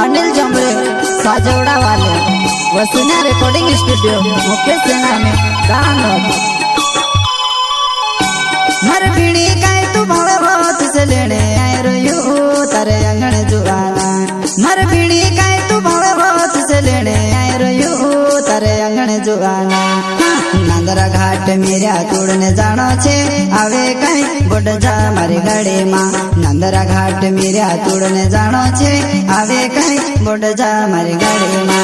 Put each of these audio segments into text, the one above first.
अनिल जमरे साजवड़ा वाले वसुना recording studio Mukesh सेना में दानव मर पीड़ी काय तू भवत से लेने आए रोयू तारे अंगण जुआना मर पीड़ी काय तू भवत से लेने आए रोयू तारे अंगण जुआना नंदरा घाट मेरा तोड़ने जानो छे आवे कई बोड जा मारी गाड़ी मां नंदरा घाट मेरा तोड़ने जानो छे आवे कई बोड जा मारी गाड़ी मां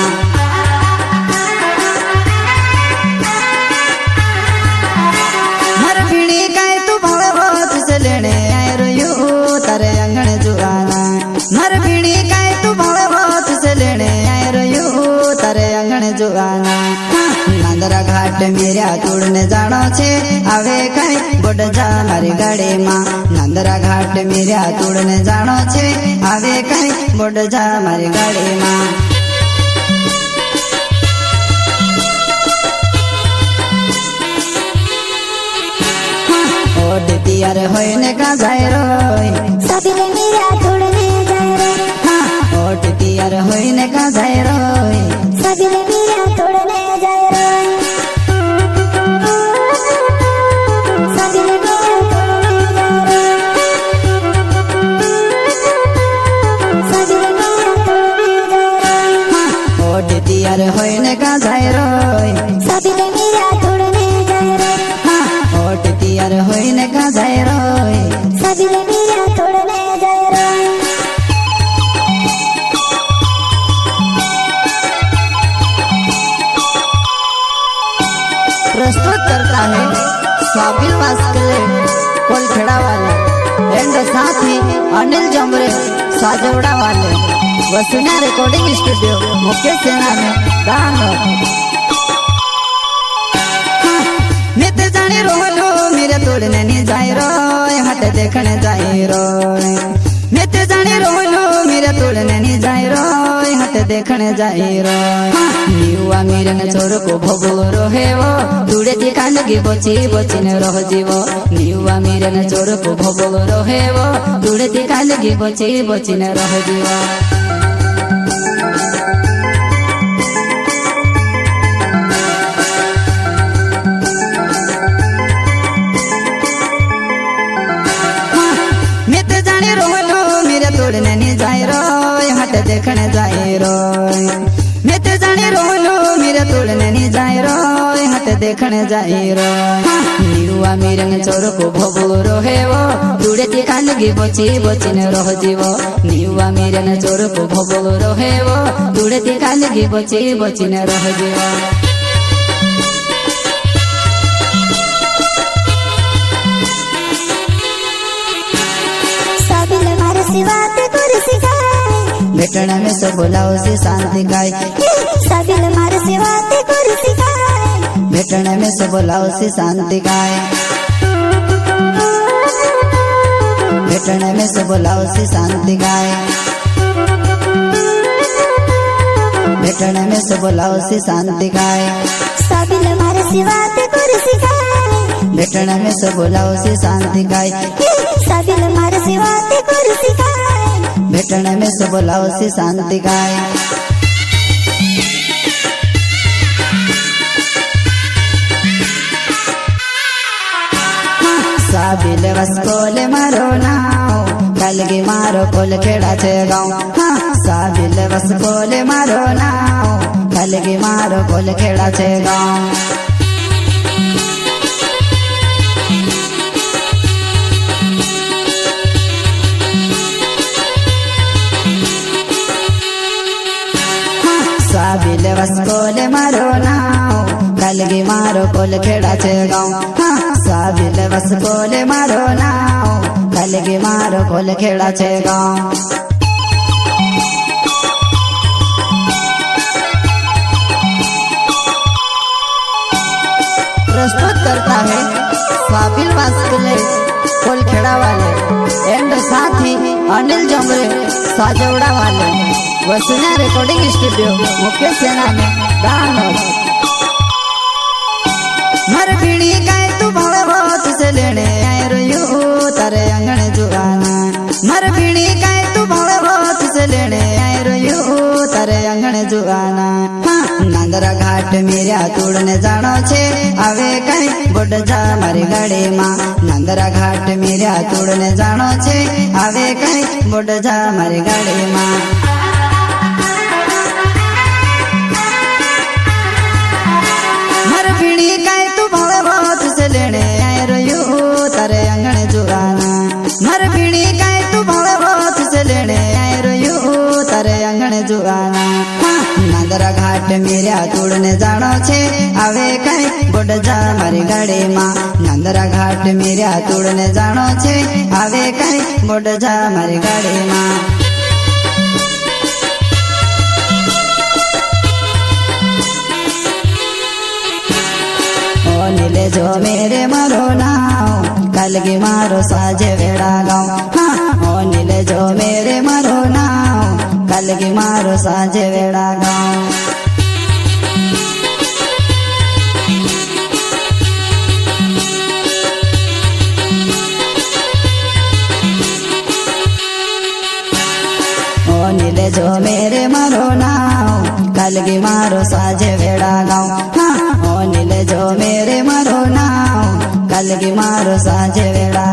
मर पीड़ी काय तू भवत से लेने आए रोयू तारे अंगण जुआना मर पीड़ी काय तू भवत से लेने आए रोयू तारे अंगण जुआना नंदरा घाट मेरा तोड़ने जानो छे आवे कई बोड जा मारी गाड़ी मां नंदरा घाट मेरा तोड़ने जानो छे आवे कई बोड जा मारी गाड़ी मां ओड तियार होइने का जाय रोय साबिले मेरा तोड़ने जाय रो ओड तियार होइने का जाय रोय साबिले मेरा तोड़ने जाय रो साबिले मेरा तोड़ने जाय रो साबिले मेरा तोड़ने जाय रो ओड तियार होइने का जाय रोय साबिले मेरा तोड़ने जाय रो ओड तियार होइने का जाय रोय साबिले मेरा तोड़ने जाय रो प्रस्तुत करता है साबिल वास्कले कोलखेड़ा वाले एंड साथ ही अनिल जमरे साजवड़ा वाले वसुना रिकॉर्डिंग स्टूडियो मुकेश सेना में दानव नित जाने रोलो मेरे तोड़ने नहीं जाए रोय हट देखने जाए रोय नित जाने रोलो मेरे तोड़ने नहीं जाए रोय हट देखने जाए रोय युवा मेरे न छोर को भोगो रोहे वो तुड़े दिखान लगी बची बची न रह जीवो युवा मेरे न छोर को भोगो रोहे वो तुड़े दिखान लगी बची बची न रह जीवो तोड़ने नहीं जाए रोय हट देखने जाए रोय मैं तो जाने रोलो मेरा तोड़ने नहीं जाए रोय हट देखने जाए रोय युवा मेरे न चोर को भोगो रोहे वो तुड़े दिखान लगी बची बची न रह जीवो युवा मेरे न चोर को भोगो रोहे वो तुड़े दिखान लगी बची बची न रह जीवो भेटने में सब बोलाओ से शांति गाय साबिल मार सेवा ते कर सिखाए भेटने में सब बोलाओ से शांति गाय भेटने में सब बोलाओ से शांति गाय भेटने में सब बोलाओ से शांति गाय साबिल मार सेवा ते कर सिखाए भेटने में सब बोलाओ से शांति गाय साबिल मार सेवा ते कर सिखाए भेटने में सब बोलाओ से शांति गाय साबिल वस्कोले मारो नाव कलगी मारो कोलखेड़ा छे गाँव साबिल वस्कोले मारो नाव कलगी मारो कोलखेड़ा छे गाँव साबिल वस्कोले मारो नाव कलगी मारो कोलखेड़ा छे गाँव साबिल वस्कोले मारो नाव कलगी मारो कोलखेड़ा छे गाँव प्रस्तुत करता है साबिल वास्कले कोलखेड़ा वाले एंड साथ ही अनिल जमरे साजवड़ा वाले वसुना रिकॉर्डिंग स्टूडियो मुकेश सेना में दानव मर पीड़ी काय तू भवत से लेने आए रोयू तारे अंगण जुआना मर पीड़ी काय तू भवत से लेने आए रोयू તારે આંગણે જુવાના નાંદરા ઘાટ મેર્યા તુડને જાણો છે આવે કઈ ગોડ જા મારી ગાડીમાં નાંદરા ઘાટ મેર્યા તુડને જાણો છે આવે કઈ ગોડ જા મારી ગાડીમાં મર ભીણી કાય તું ભાળવો તુસે લેણે આય રહ્યું તારે આંગણે જુવાના મર ભીણી કાય તું ભાળવો તુસે લેણે આય રહ્યું તારે આંગણે જુવાના નાંદરા ઘાટ મેર્યા તુડને જાણો છે આવે કઈ ગોડ જા મારી ગાડીમાં નાંદરા ઘાટ મેર્યા તુડને જાણો છે આવે કઈ ગોડ જા મારી ગાડીમાં નીલે જો મેરે મારો નાવ કલગી મારો સાજે વેડા ગાઉં ઓ નીલે જો મેરે મારો નાવ કલગી મારો સાજે વેડા ગાઉં ઓ નીલે જો મેરે મારો નાવ કલગી મારો સાજે વેડા ગાઉં ઓ નીલે જો મેરે મારો નાવ કલગી મારો સાજે વેડા